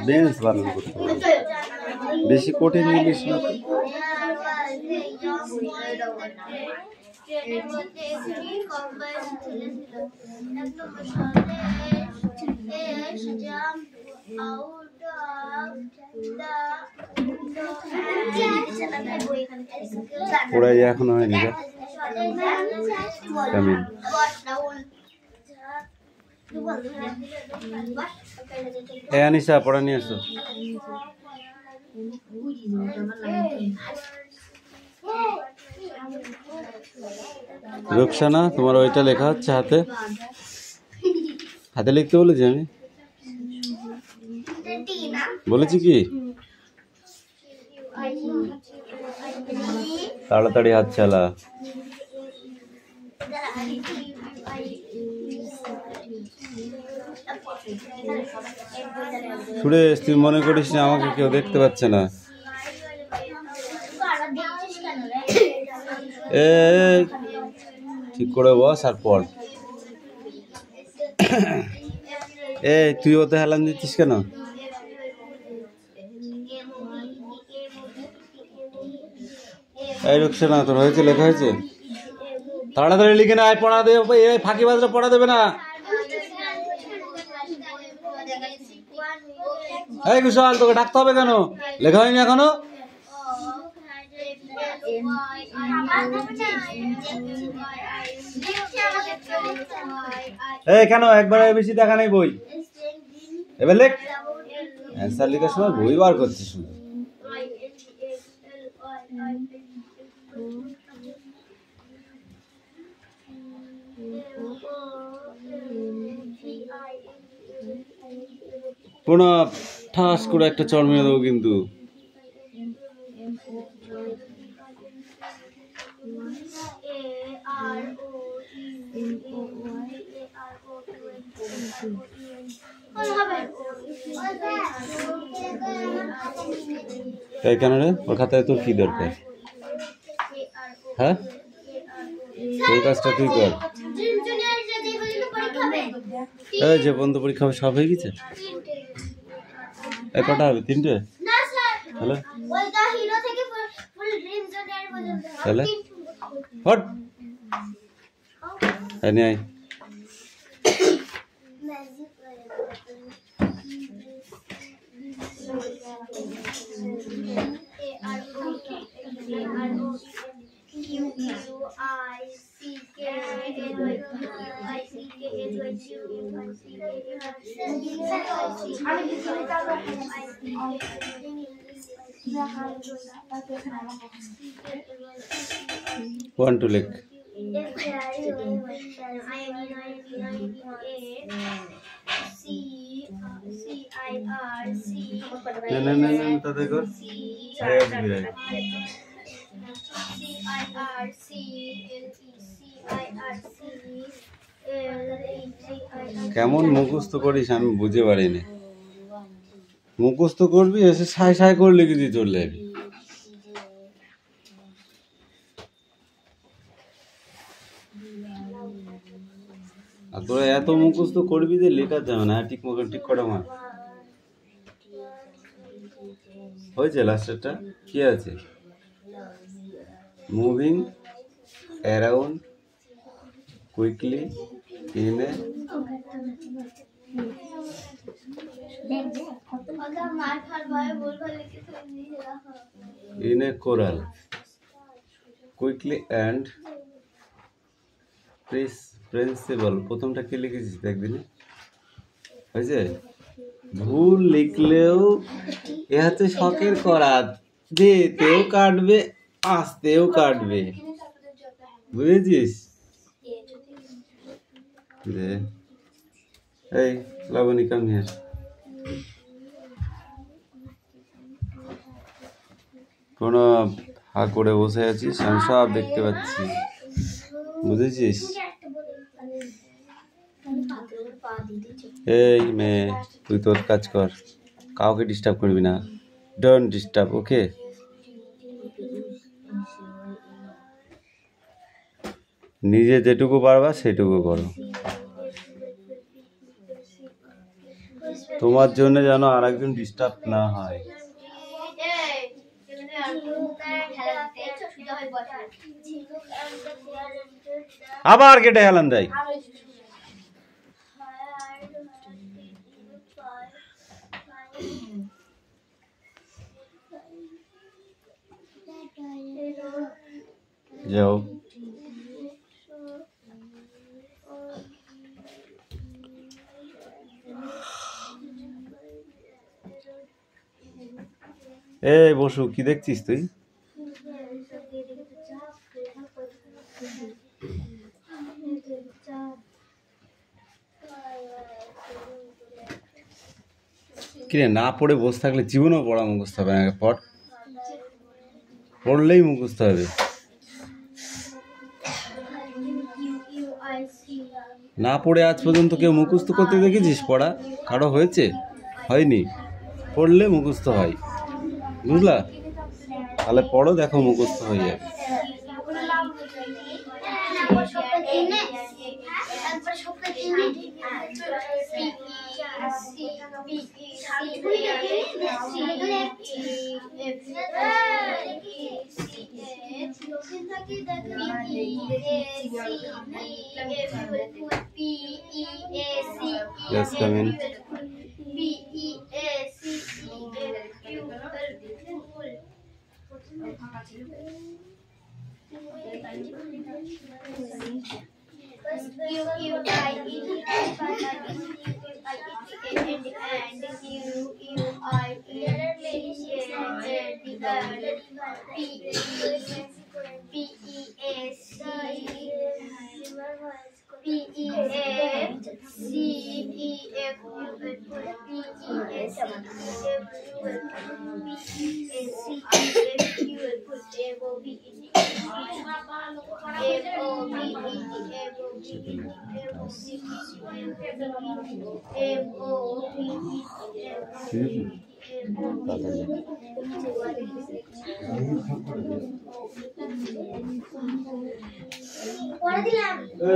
Bench বানানো করতে বেশি কঠিন ইংলিশ না পড়াই এখনো হয়নি কেমন আনিসা পড়া নিয়ে আসো রুকসানা তোমার ওইটা লেখা হচ্ছে হাতে হাতে লিখতে বলেছি আমি বলেছি কি তাড়াতাড়ি হাত চালা সুরেশ তুই মনে করিস না আমাকে কেউ দেখতে পাচ্ছে না ঠিক করে বস আর পড় তুই ওতে হেলান দিচ্ছিস কেন এই রুকসানা তোর হয়েছে লেখা হয়েছে তাড়াতাড়ি লিখে না পড়া দেবে ফাঁকিবাজরা পড়া দেবে না এই কুশল তোকে ডাকতে হবে কেন লেখা হয়নি এখনো কেন একবারে বেশি দেখা নেই বই এবার লেখ অ্যান্সার লেখার সময় বই বার করছিস শুধু কোনো ঠাস করে একটা চড় মেরে দেবো কিন্তু কেন রে ওর খাতায় তোর কি দরকার হ্যাঁ তোর কাজটা তুই কর যে বন্ধ পরীক্ষা হবে সব হয়ে গেছে কটা হবে তিনটে হ্যালো তাহলে হট আয় One to lick. No, তাতে কর কেমন মুখস্থ করিস আমি বুঝতে পারিনি মুখস্থ করবি এসে সাই সাই করে লিখে দিয়ে চলে যাবি আর তোরা এত মুখস্থ করবি যে লেখা যাবে না ঠিক মতো ঠিক করা মার হয়েছে লাস্টেরটা কি আছে moving around quickly in a coral quickly and principal প্রথমটা কি লিখেছিস একদিনে হয়েছে ভুল লিখলেও এ হচ্ছে শখের করাত যেতেও কাটবে আসতেও কাটবে বুঝেছিস এই লাবণী কাম হিয়ার কোনো হা করে বসে আছিস আমি সব দেখতে পাচ্ছি বুঝেছিস এই মেয়ে, তুই তোর কাজ কর, কাউকে ডিস্টার্ব করবি না। ডোন্ট ডিস্টার্ব, ওকে? নিজে যেটুকু পারবা সেটুকু করো। তোমার জন্য যেন আর একজন ডিস্টার্ব না হয়। আবার কেটে হেলান দেয়। যাও। এই বসু, কি দেখছিস তুই? কিরে, না পড়ে বসে থাকলে জীবনেও পড়া মুখস্থ হবে না। পড়, পড়লেই মুখস্থ হবে। না পড়ে আজ পর্যন্ত কেউ মুখস্থ করতে দেখেছিস? পড়া কারো হয়েছে? হয়নি। পড়লে মুখস্থ হয়, বুঝলা? তাহলে পড়ো, দেখো মুখস্থ হয়ে যাবে। Yes, come in.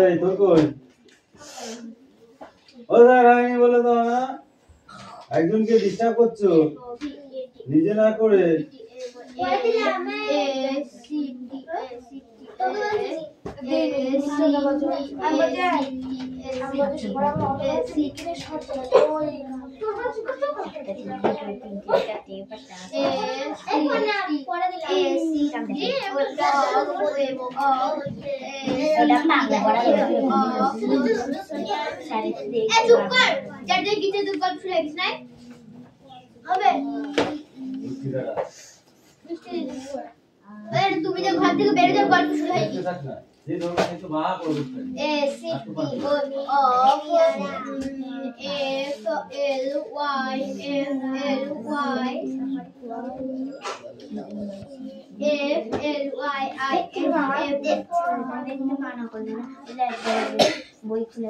এই তো কই? ও স্যার, আমি বলে দাও না, একজনকে ডিস্টার্ব করছো নিজে না করে। তুমি যে ঘর থেকে বেরো যাও, গল্প শুরু হয়নি। বই খুলে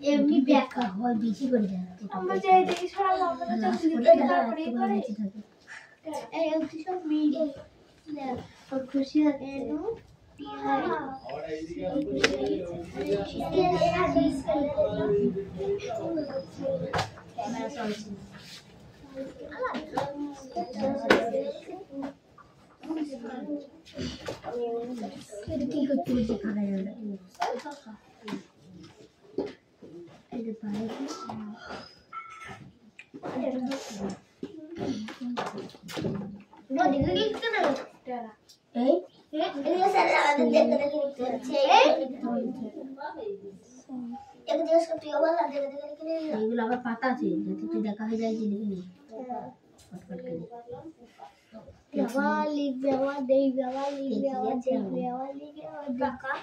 এমনি ব্যাখ্যা হয় বেশি করে যায় আমরা যে দেখি সব আমরা এই অবধি সব মিলে আর খুশি থাকে নো ক্যামেরা চলছে কি করতে হচ্ছে খাবার জন্য এই পারে No, diga que no. ¿Eh? Ini saya ada dekat एक दिवस का तो वाला देख के नहीं ये लगा पता थी जैसे तू देखा है जाए जिंदगी में फटफट के बेवाली बेवा दे बेवाली बेवा दे बेवाली बेवा काका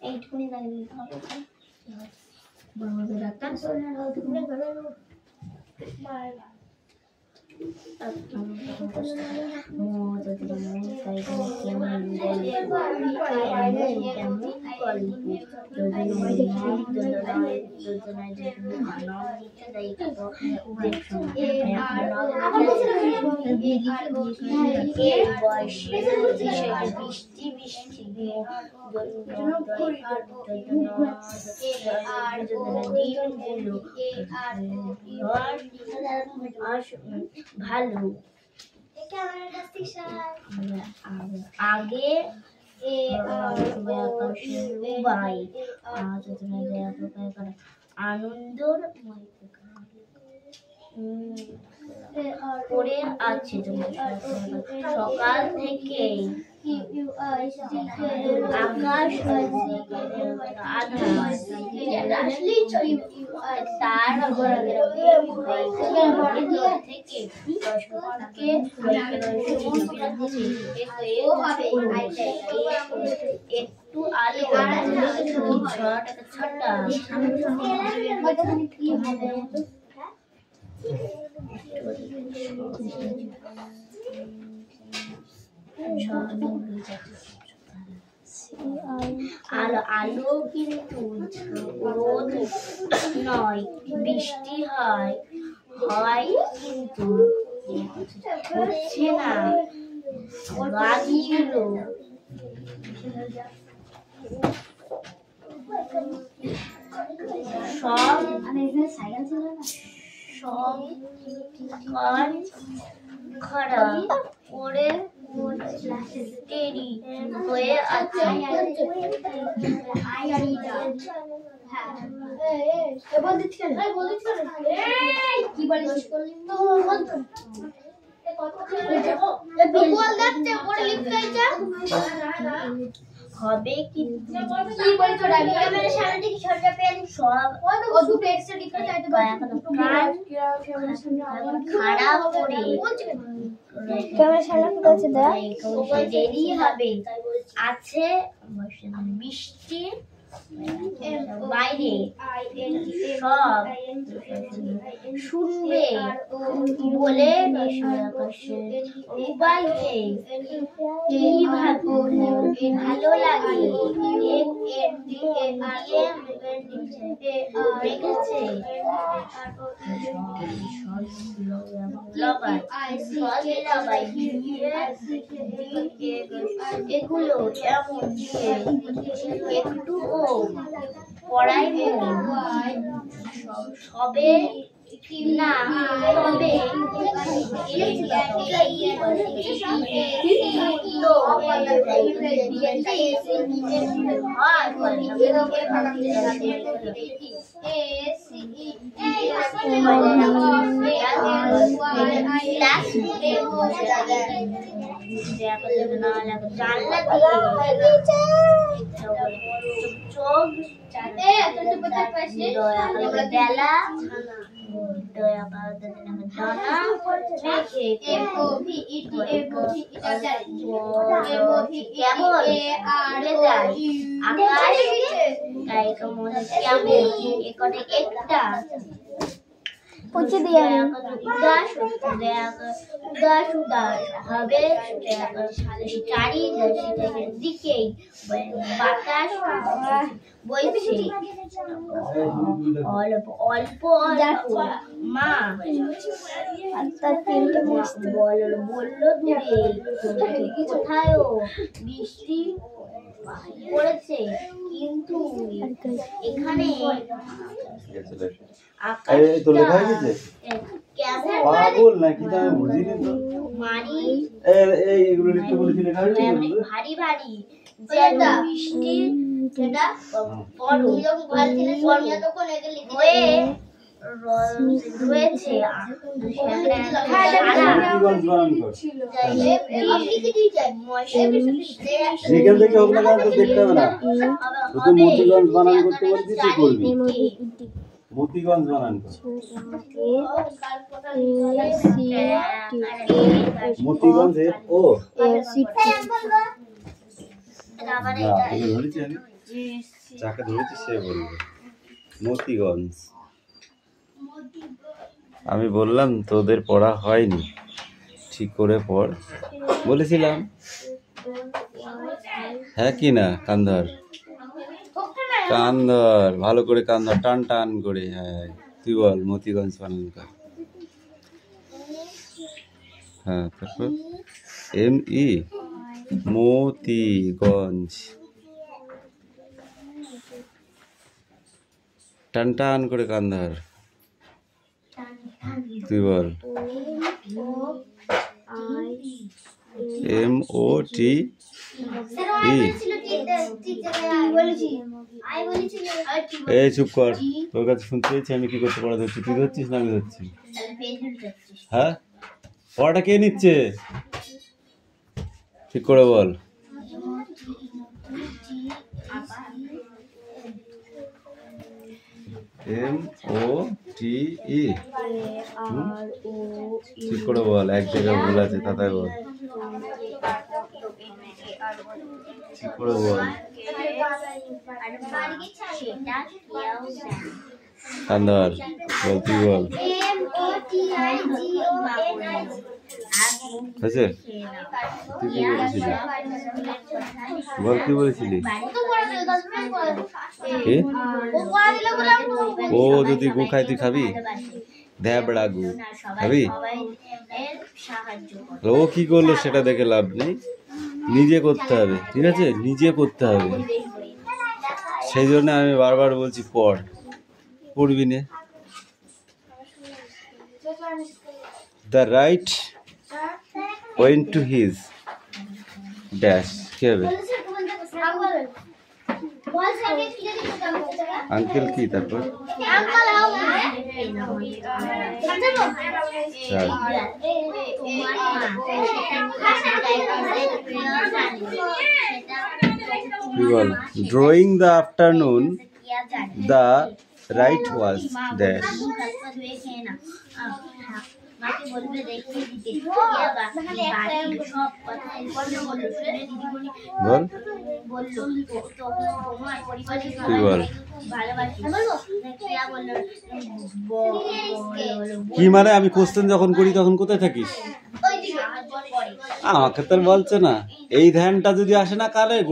एट कोनी जाने बड़ा बेटा सोना हो तो पूरा घर मारेगा ভালো আগে আনন্দর পড়ে আছে সকাল থেকে আকাশ তার একটু আলো ছটা আলো আলো কিন্তু রোদ নয় বৃষ্টি হয় হয় কিন্তু হচ্ছে না গাছগুলো সব সব খারাপ করে দেরি হয়ে আছে হবে কিন্তু খারাপ করে দেরি হবে আছে বৃষ্টি বাইরে সব শুনবে বলে মোবাইলে ভালো লাগে রেখেছে এগুলো এমন একটু পড়াই সবে না তবে বেলা পুচি দিয়ে উদাস উদাস উদাস হবে চারিদিকের দিকেই বাতাস বইছে অল্প অল্প মা বললো দূরে কোথায়ও বৃষ্টি পড়েছে কিন্তু এখানে এই তো লেখা হয়ে গেছে কেমন পাগল নাকি তা আমি বুঝিনি তো মারি এই এগুলো লিখতে বলেছি লেখা হয়েছে ভারী ভারী যেন বৃষ্টি যেটা হয়ে রয়েছে যেখান থেকে হোক না কেন তো দেখতে হবে না তুই মতিগঞ্জ বানান করতে বলছিস তুই করবি মতিগঞ্জ বানান কর মতিগঞ্জ ও ধরেছি আমি যাকে ধরেছি সে বলবে মতিগঞ্জ আমি বললাম তোদের পড়া হয়নি ঠিক করে পড় বলেছিলাম হ্যাঁ কি না কান্দর কান্দর ভালো করে কান্দর টান টান করে হ্যাঁ তুই বল মতিগঞ্জ পালন কর হ্যাঁ তারপর এম ই মতিগঞ্জ টান টান করে কান্দর তুই বল এম ও টি ই এই চুপ কর তোর কাছে শুনতে চাইছি আমি কি করতে পড়া ধরছি তুই ধরছিস না আমি ধরছি হ্যাঁ পড়াটা কে নিচ্ছে ঠিক করে বল এম ও টি ই ঠিক করে বল এক জায়গায় ভুল আছে তাই বল ঠিক করে বল কান্দার বল তুই বল হয়েছে তুই কি বলেছিলি বল কি বলেছিলি কি ও যদি গু খাই তুই খাবি ধ্যাবড়া গু খাবি ও কি করলো সেটা দেখে লাভ নেই নিজে করতে হবে ঠিক আছে নিজে করতে হবে সেই জন্য আমি বারবার বলছি পড় পড়বি না the right went to his dash কি হবে আঙ্কেল কি তারপর কি বল drawing the afternoon the right was dash বল তুই বল কি মানে আমি কোশ্চেন যখন করি তখন কোথায় থাকিস আমাকে তো বলছে না এই ধ্যানটা যদি আসে না কানের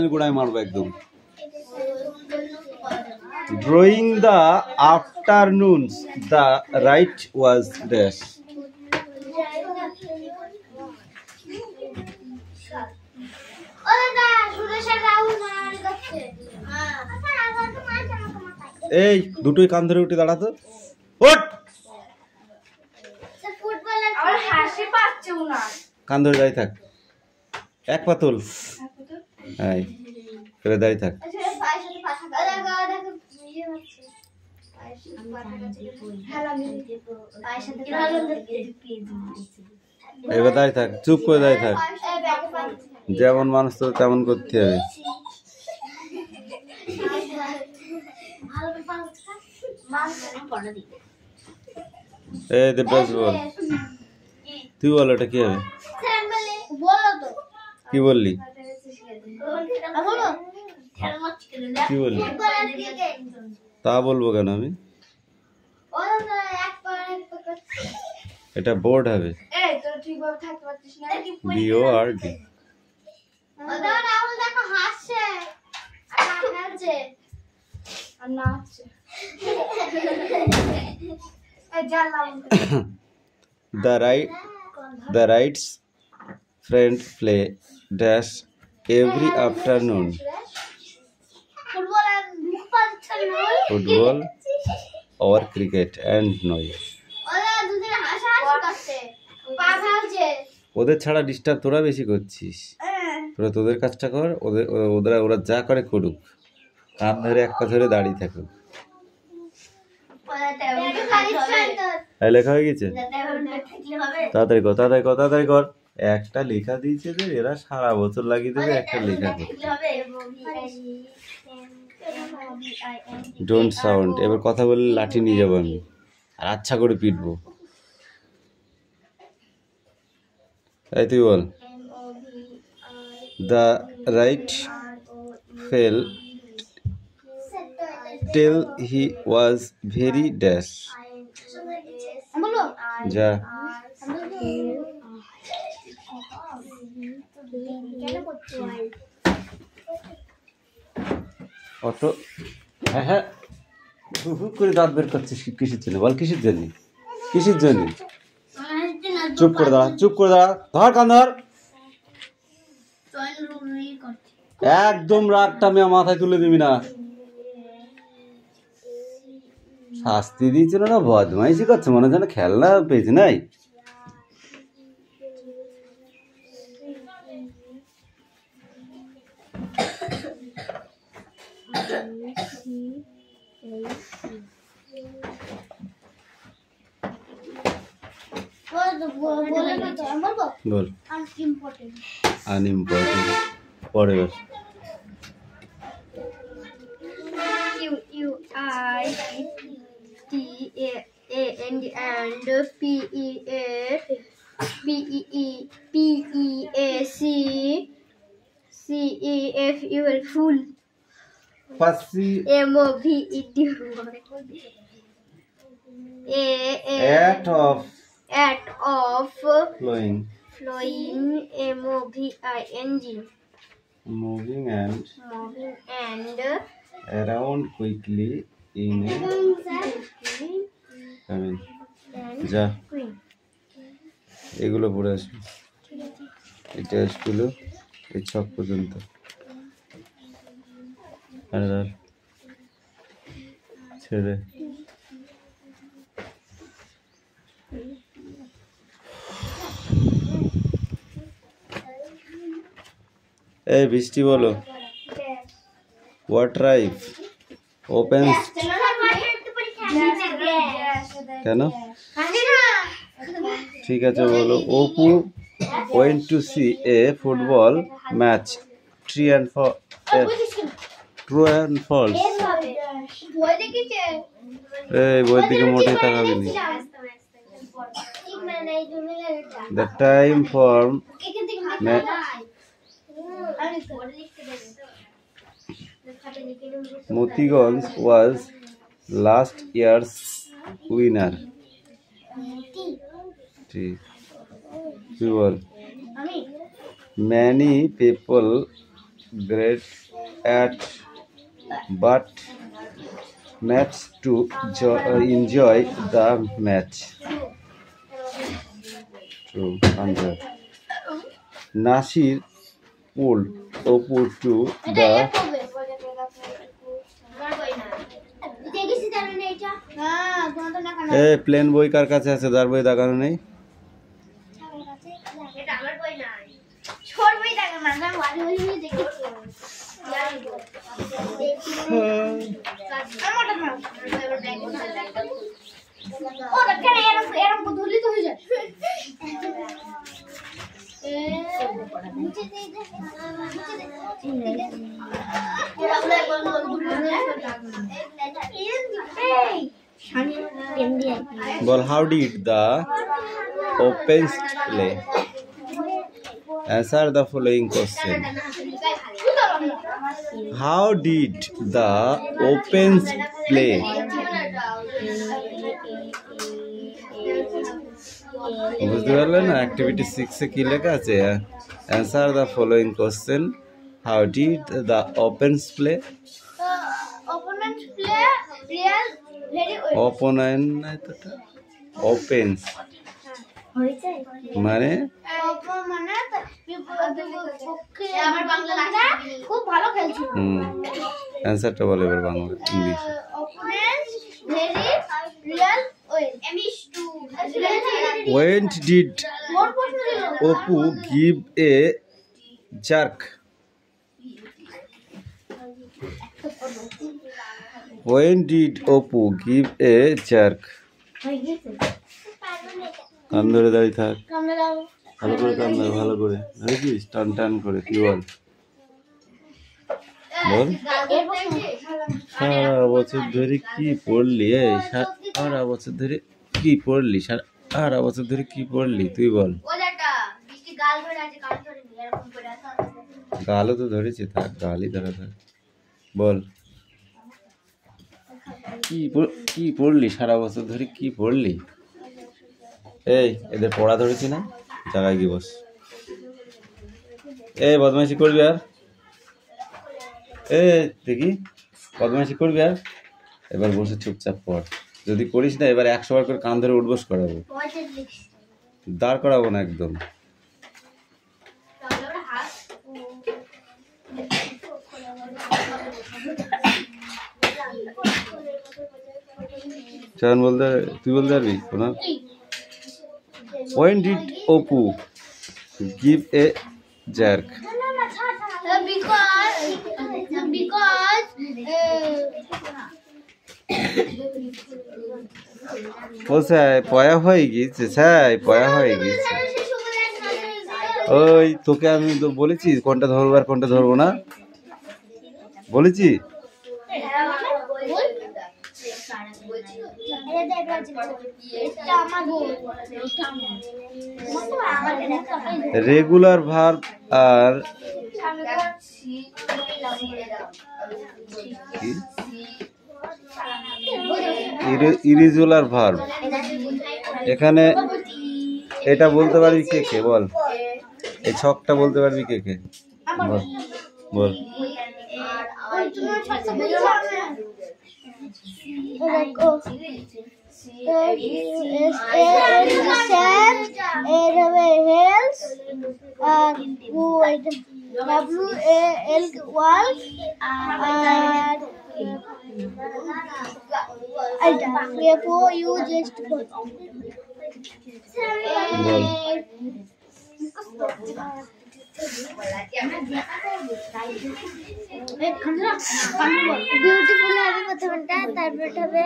গোড়ায় মারবো একদম drawing the afternoons the right was dash এই দুটোই কান ধরে উঠে দাঁড়াতো ওঠ কান ধরে দাঁড়িয়ে থাক এক পাতল হ্যাঁ ফেলে দাঁড়িয়ে থাক এবার দাঁড়িয়ে থাক চুপ করে দাঁড়িয়ে থাক যেমন মানুষ তো তেমন করতে হবে এই দেবরাজ বল তুই বল এটা কি হবে কি বললি কি বললি তা বলবো কেন আমি এটা বোর্ড হবে। এই তোরা ঠিকভাবে থাকতে পারছিস না কি BORD। ওটা রাহুল দেখো হাসছে আর নাচছে আর নাচছে এই জানলাম The rights friend play dash every afternoon. Football আর পাচ্ছেন না Football or cricket and noise. ওরা দুদিন হাসাহাসি করছে পা ফেলছে ওদের ছাড়া ডিস্টার্ব তোরা বেশি করছিস। তোরা তোদের কাজটা কর, ওরা যা করে করুক, কান ধরে এক পা ধরে দাঁড়িয়ে থাকুক। লেখা হয়ে গেছে? তাড়াতাড়ি কর। একটা লেখা দিয়েছে যে এরা সারা বছর লাগিয়ে দেবে একটা লেখা করতে। Don't sound. এবার কথা বললে লাঠি নিয়ে যাবো আমি, আর আচ্ছা করে পিটবো। তাই তুই বল। The right fell tell he was very dash. যা অটো। হ্যাঁ হু করে দাঁত বের করছিস কিসের জন্য বল? কিসের জন্য? চুপ করে দাঁড়া ধর কান ধর। একদম রাগটা আমি মাথায় তুলে দিবি না। শাস্তি দিয়েছিল না, বদমাইশি করছে মনে হচ্ছে না খেলনা পেয়েছে নাই। বল আনইম্পর্টেন্ট পরে বল। ফুল পাসি MOVED at of flowing moving and around quickly in a যা এগুলো পড়ে আসবি। এটা আসলো এই ছক পর্যন্ত। আর ছেড়ে এই বৃষ্টি বলো। হোয়াট রাইফ ওপেন্স কেন? ঠিক আছে বলো। Apu went to see a football match. True and false. এই বইয়ের দিকে মোটেই তাকাবি না। The time for Motiganj was last year's winner. Many people great at but match to enjoy the match. True. Answer. Nasir pulled Oppo to the plane বই কার কাছে আছে? তার বই দেখানো নেই। বল, how did the Opens play? Answer the following question. How did the Opens play? বুঝতে পারলে না? অ্যাক্টিভিটি 6 এ কি লেখা আছে? Answer the following question. How did the opens play? opponents play real very well. Opponent নাই তো, ওপেন্স মানে মানে পক্ষে আমার বাংলা খুব ভালো খেলছিল। অ্যান্সারটা বলে এবার Bangla English. opponents very real well. When did Oppo give a jerk? When did Oppo give a jerk? কান ধরে দাঁড়িয়ে থাক, ভালো করে কান ধরে, ভালো করে দেখেছিস, টান টান করে। কি বল বল। সারা বছর ধরে কি পড়লি? সারা বছর ধরে কি পড়লি? সারা বছর ধরে কি পড়লি তুই বল। গালও তো ধরেছে, থাক গালই ধরা থাক। বল কি পড়লি সারা বছর ধরে? কি পড়লি? এই এদের পড়া ধরেছি না, জায়গায় গিয়ে বস। এই বদমাইশি করবি আর? দেখি বদমাইশি করবি আর? এবার বসে চুপচাপ পড়। যদি করিস না এবার 100 বার করে কান ধরে উঠবস করাবো, দাঁড় করাবো না একদম। চয়ন বলতে, তুই বলতে পারবি শোনা? When did Oppo give a jerk? ও স্যার পয়া হয়ে গিয়েছে, স্যার পয়া হয়ে গিয়েছে। ওই তোকে আমি তো বলেছি কোনটা ধরবো আর কোনটা ধরবো না, বলেছি? রেগুলার ভার্ব আর ইরেগুলার ভার্ব। এখানে এটা বলতে পারবি কে কে? বল, এই ছকটা বলতে পারবি কে কে? বল বল। বিউটিফুল হবে প্রথমটা, তারপর হবে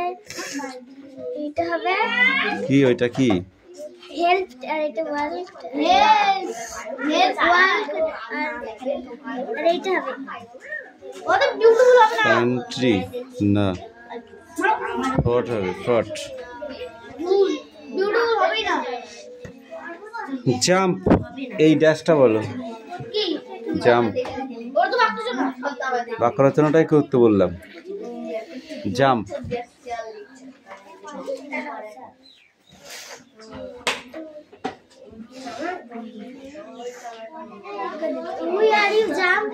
এটা হবে কি, ওইটা কি? হেল্প, আর এটা ওয়ার্ল্ড, হেল্প ওয়ার্ল্ড, আর এটা হবে কত বিউটিফুল হবে না? কান্ট্রি না, ফট হবে, ফট। বিউটিফুল হবে না। জাম্প, এই ড্যাশটা বলো। কি জাম্প? ওর তো বাক্য শোনা, বাক্য রচনাটাই করতে বললাম। Jump. We are you jump.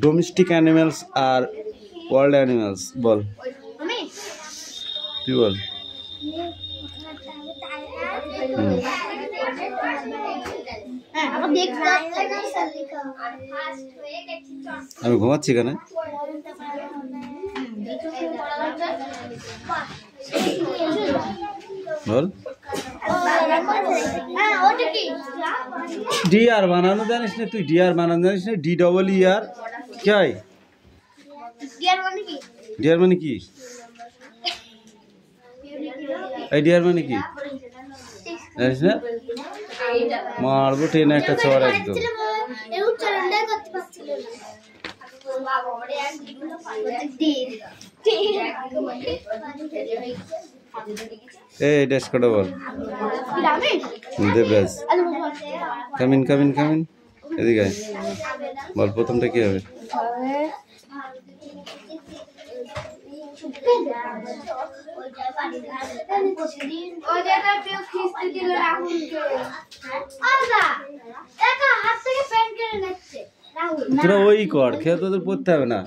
Domestic animals আর ওয়াইল্ড অ্যানিমালস বল, তুই বল। আমি ঘুমাচ্ছি কেন? বল। ডিআর বানানো জানিস না তুই? ডিআর বানানো জানিস না? DEER কি হয়? ডিআর মানে কি? এই ডিআর মানে কি জানিস না? মারবো টেনে একটা চর একদম। এই ড্যাশ করে বল। দেবরাজ কামিন কামিন কামিন, এদিকে আয়। বল প্রথমটা কি হবে? তোরা ওই কর, খেয়ে তোদের পড়তে হবে না।